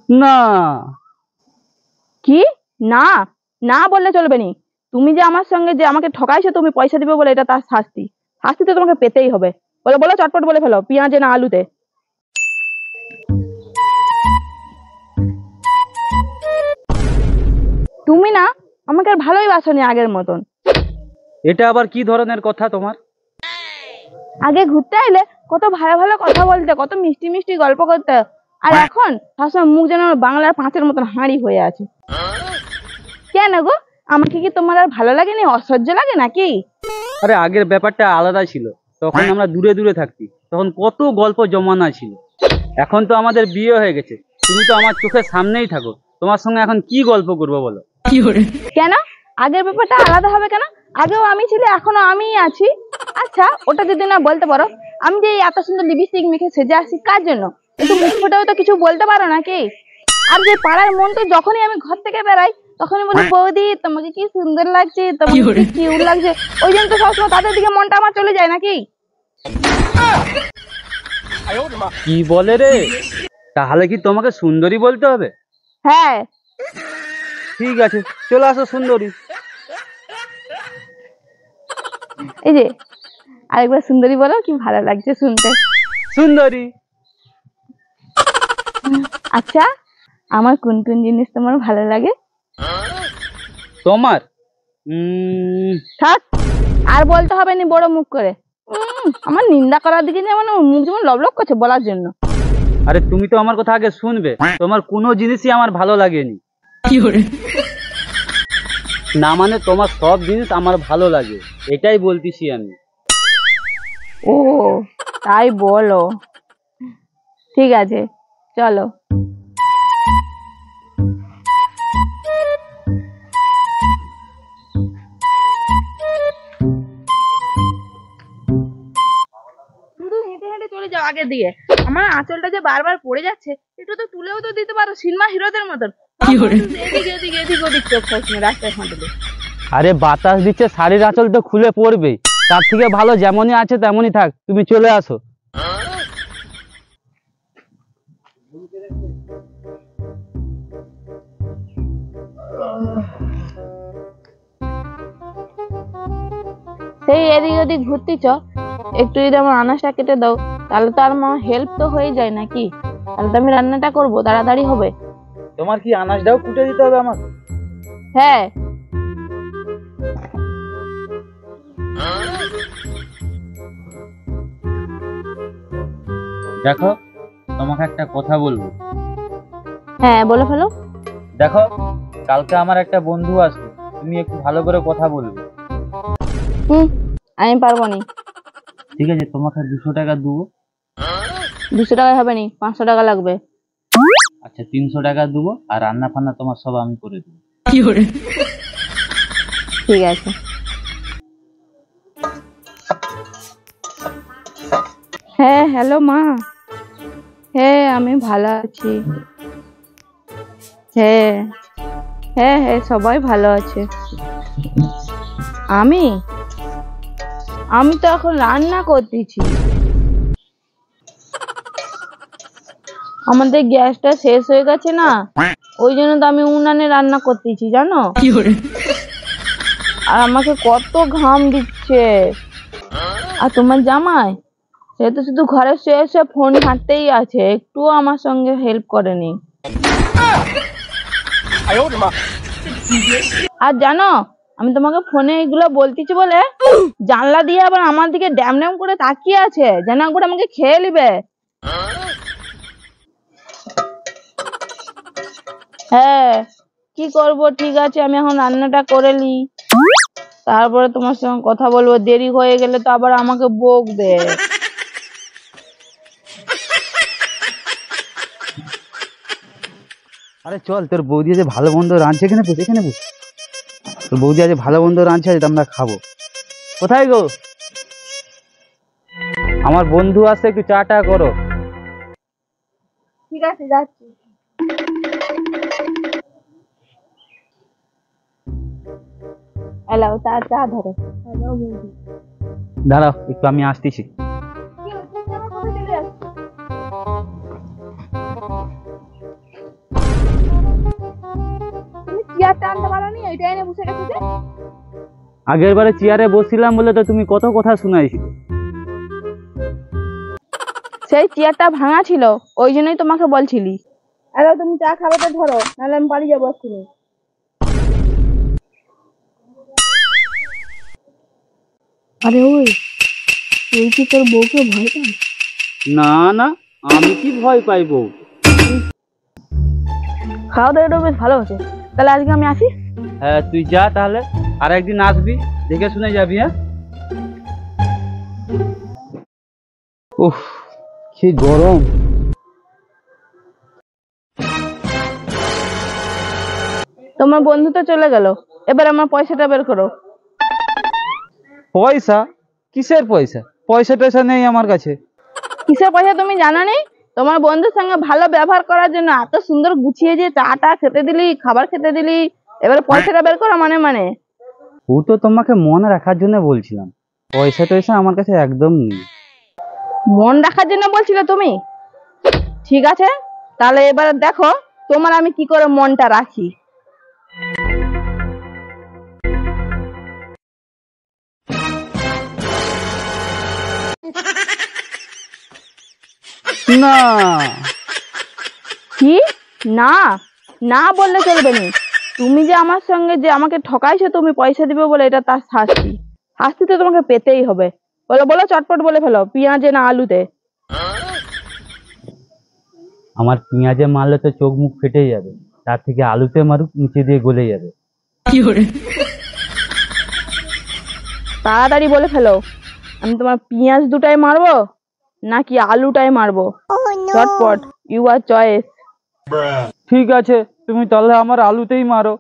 না। কি না? না বললে চলবে নি। তুমি যে আমার সঙ্গে যে আমাকে ঠকাইছো, তুমি পয়সা দিবে বলে, এটা তার শাস্তি। শাস্তি তো তোমাকে পেতেই হবে। বলো বলো, চটপট বলে ফেলো, পেঁয়াজে না আলুতে? তুমি না আমাকে আর ভালোই বাসনি আগের মতন। এটা আবার কি ধরনের কথা তোমার? আগে ঘুরতে আইলে কত ভালো ভালো কথা বলতে, কত মিষ্টি মিষ্টি গল্প করতে, আর এখন সবসময় মুখ যেন বাংলার পাঁচের মতন হাঁড়ি হয়ে আছে। কেন গো, আমাকে কি তোমার আর ভালো লাগেনি? অসহ্য লাগে নাকি? আরে আগের ব্যাপারটা আলাদা ছিল। তখন আমরা দূরে দূরে থাকতি, তখন কত গল্প জমানা ছিল। এখন তো আমাদের বিয়ে হয়ে গেছে, তুমি তো আমার চোখের সামনেই থাকো, তোমার সঙ্গে এখন কি গল্প করবো বলো? কেন আগের ব্যাপারটা আলাদা হবে কেন? আগেও আমি ছিলে, এখনো আমিই আছি। আচ্ছা, ওটা যদি না বলতে পারো, আমি যে এই এত সুন্দর লিপস্টিক মেখে সেজে আসি কার জন্য? একটু মুখ ফুটেও তো কিছু বলতে পারো নাকি? আর যে পাড়ার মন তো, যখনই আমি ঘর থেকে বেরাই তখনই বলি, বৌদি তোমাকে কি সুন্দর লাগছে, তোমাকে কি কিউট লাগছে। ওই জন্য তো সবসময় তাদের দিকে মনটা আমার চলে যায় নাকি? কি বলে রে? তাহলে কি তোমাকে সুন্দরী বলতে হবে? হ্যাঁ। ঠিক আছে, চলে আসো সুন্দরী। এই যে আরেকবার সুন্দরী বলো, কি ভালো লাগছে শুনতে। সুন্দরী। আচ্ছা, আমার কোন কোন জিনিস তোমার ভালো লাগে? তোমার থাক, আর বলতে হবে না বড় মুখ করে। আমার নিন্দা করার দিকে যেমন মুখ যেমন লবলক করছে বলার জন্য। আরে তুমি তো আমার কথা আগে শুনবে। তোমার কোনো জিনিসই আমার ভালো লাগেনি। না মানে তোমার সব জিনিস আমার ভালো লাগে, এটাই বলতেছি আমি। ও তাই বলো, ঠিক আছে চলো। শুধু হেঁটে হেঁটে চলে যাও আগে দিয়ে। আমার আঁচলটা যে বারবার পড়ে যাচ্ছে, একটু তো তুলেও তো দিতে পারো সিনেমা হিরোদের মতন। এদিকে এদিকে এদিক ওদিক চোখ সবসময় রাস্তায় হাঁটলে। আরে বাতাস দিচ্ছে, শাড়ির আঁচল তো খুলে পড়বে। তার থেকে ভালো যেমনই আছে তেমনই থাক, তুমি চলে আসো। সেই এদিক ওদিক ঘুরতেছ, একটু যদি আমার আনাজটা কেটে দাও, তাহলে তো আর আমার হেল্প তো হয়ে যায় নাকি? তাহলে তো আমি রান্নাটা করবো, তাড়াতাড়ি হবে। তোমার কি আনাজটাও কুটে দিতে হবে আমাকে? হ্যাঁ। দেখো, তোমাকে একটা কথা বলবো। হ্যাঁ বলে ফেলো। দেখো, কালকে আমার একটা বন্ধু আসবে, তুমি একটু ভালো করে কথা বলবে। আমি পারবো না। ঠিক আছে, তোমাকে 200 টাকা দেবো। 200 টাকায় হবে না, 500 টাকা লাগবে। আচ্ছা, 300 টাকা দেবো, আর রান্না ফান্না তোমার সব আমি করে দেবো। ঠিক আছে। হ্যাঁ হ্যালো মা। হ্যাঁ আমি ভালো আছি। হ্যাঁ হ্যাঁ হ্যাঁ সবাই ভালো আছে। আমি আমি তো এখন রান্না করতেছি। আমাদের গ্যাসটা শেষ হয়ে গেছে না, ওই জন্য তো আমি উনানে রান্না করতেছি জানো। আর আমাকে কত ঘাম দিচ্ছে। আর তোমার জামাই, সে তো শুধু ঘরে শুয়ে শুয়ে ফোন ঘাঁটতেই আছে, একটুও আমার সঙ্গে হেল্প করেনি। আর জানো, আমি তোমাকে ফোনে এগুলো বলতেছি বলে জানলা দিয়ে আবার আমার দিকে ড্যাম ড্যাম করে তাকিয়ে আছে, যেন একবার আমাকে খেয়ে নিবে। হ্যাঁ কি করব, ঠিক আছে আমি এখন রান্নাটা করে নি, তারপরে তোমার সঙ্গে কথা বলবো। দেরি হয়ে গেলে তো আবার আমাকে বকবে। আরে চল, তোর বৌদি যে ভালো মন্দ রাঁধছে, এখানে বস, এখানে বস। তোর বৌদি আজ ভালো মন্দ রাঁধছে, আজ আমরা খাবো। কোথায় গো? আমার বন্ধু আসছে, একটু চা টা করো। ঠিক আছে যাচ্ছি। এলাও চা চা ধরো। হ্যালো বৌদি। দাঁড়াও একটু, আমি আসতেছি। কি হচ্ছে, তুমি আমার কোথায় চলে যাচ্ছ? চেয়ারটা আনতে পারোনি, ওইটা এনে বসে গেছে যে। আগের বারে চেয়ারে বসছিলাম বলে তো তুমি কত কথা শুনাইছিলে। সেই চেয়ারটা ভাঙা ছিল, ওই জন্যই তোমাকে বলছিলি। আরে তুমি চা খাবে তো ধরো, নাহলে আমি বাড়ি যাবো এক্ষুনি। আরে ওই, তুই কি তোর বউকে ভয় পাস? না না, আমি কি ভয় পাইবো? খাওয়া দাওয়াটা বেশ ভালো হচ্ছে। তাহলে আজকে আমি আসি। হ্যাঁ তুই যা তাহলে, আর একদিন আসবি, দেখে শুনে যাবি। হ্যাঁ, উফ কি গরম। তোমার বন্ধু তো চলে গেল, এবার আমার পয়সাটা বের করো। পয়সা? কিসের পয়সা? পয়সা টয়সা নেই আমার কাছে। কিসের পয়সা তুমি জানো নি? তোমার বন্ধুর সঙ্গে ভালো ব্যবহার করার জন্য এত সুন্দর গুছিয়ে যে চাটা খেতে দিলি, খাবার খেতে দিলি, এবার পয়সাটা বের করো মানে মানে। ও তো তোমাকে মনে রাখার জন্য বলছিলাম, পয়সা টয়সা আমার কাছে একদম নেই। মন রাখার জন্য বলছিলে তুমি? ঠিক আছে, তাহলে এবার দেখো তোমার আমি কি করে মনটা রাখি। না, কি? না না বললে চলবে না। তুমি যে আমার সঙ্গে যে আমাকে ঠকাইছো, তুমি পয়সা দিবে বলে, এটা তার শাস্তি। শাস্তি তো তোমাকে পেতেই হবে। বলো বলো, চটপট বলে ফেলো, পেঁয়াজে না আলুতে? আমার পেঁয়াজে মারলে তো চোখ মুখ ফেটে যাবে, তার থেকে আলুতে মারুক, নিচে দিয়ে গলে যাবে। তাড়াতাড়ি বলে ফেলো, আমি তোমার পেঁয়াজ দুটাই মারবো নাকি আলুটাই মারবো? চটপট, ইউ আর চয়েস। ঠিক আছে, তুমি তাহলে আমার আলুতেই মারো।